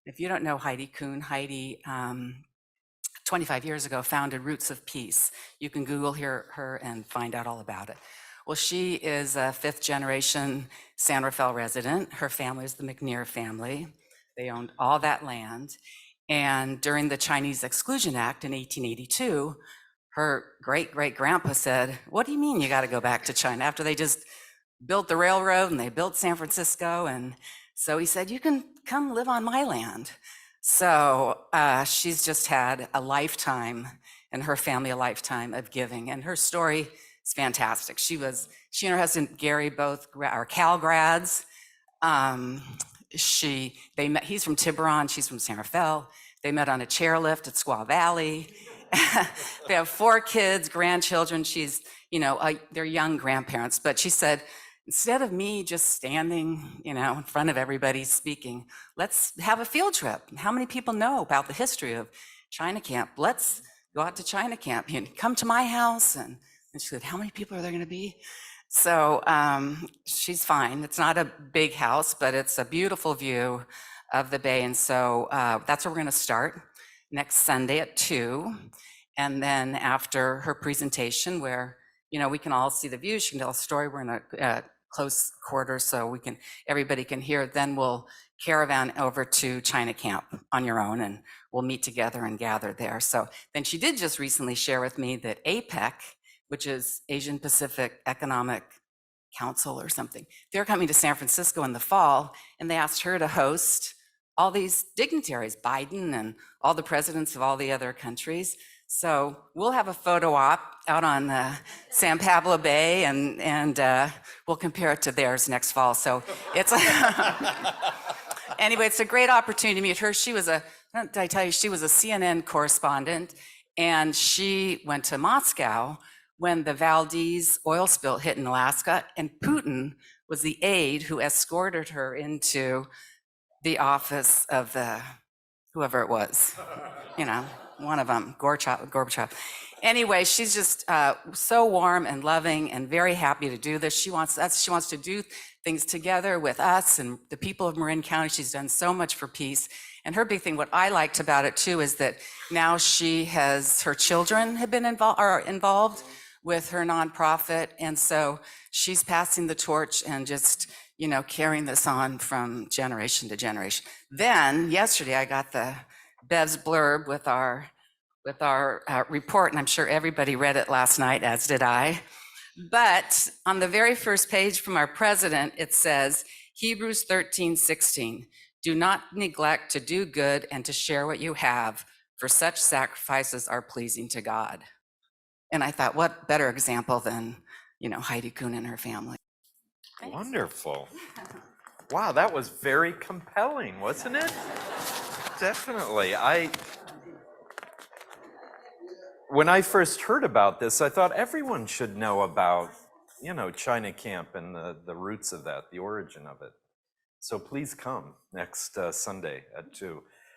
If you don't know Heidi Kuhn, Heidi 25 years ago founded Roots of Peace. You can Google her and find out all about it. Well, she is a fifth generation San Rafael resident. Her family is the McNear family. They owned all that land. And during the Chinese Exclusion Act in 1882, her great-great-grandpa said, "What do you mean you got to go back to China?" After they just built the railroad and they built San Francisco. And so he said, "You can come live on my land." So she's just had a lifetime, and her family a lifetime of giving. And her story is fantastic. She and her husband Gary both are Cal grads. They met. He's from Tiburon. She's from San Rafael. They met on a chairlift at Squaw Valley. They have 4 kids, grandchildren. They're young grandparents. But she said, instead of me just standing, in front of everybody speaking, let's have a field trip. How many people know about the history of China Camp? Let's go out to China Camp. Come to my house. And she said, how many people are there going to be? So she's fine. It's not a big house, but it's a beautiful view of the bay. And so that's where we're going to start next Sunday at 2. And then after her presentation, where we can all see the view, she can tell a story. We're in a close quarters so everybody can hear. Then we'll caravan over to China Camp on your own, and we'll meet together and gather there. So then she did just recently share with me that APEC, which is Asian Pacific Economic Council or something, they're coming to San Francisco in the fall, and they asked her to host all these dignitaries, Biden and all the presidents of all the other countries. So we'll have a photo op out on San Pablo Bay, and we'll compare it to theirs next fall. So it's anyway, it's a great opportunity to meet her. Did I tell you, she was a CNN correspondent, and she went to Moscow when the Valdez oil spill hit in Alaska, and Putin was the aide who escorted her into the office of whoever it was, one of them, Gorbachev. Anyway, she's just so warm and loving and very happy to do this. She wants to do things together with us and the people of Marin County. She's done so much for peace. And her big thing, what I liked about it too, is that now her children have been involved with her nonprofit. And so she's passing the torch and just, carrying this on from generation to generation. Then yesterday I got the Bev's blurb with our report, and I'm sure everybody read it last night, as did I. But on the very first page from our president, it says, Hebrews 13:16, do not neglect to do good and to share what you have, for such sacrifices are pleasing to God. And I thought, what better example than, Heidi Kuhn and her family. Thanks. Wonderful. Wow, that was very compelling, wasn't it? Definitely. When I first heard about this, I thought everyone should know about, China Camp and the roots of that, the origin of it. So please come next Sunday at 2.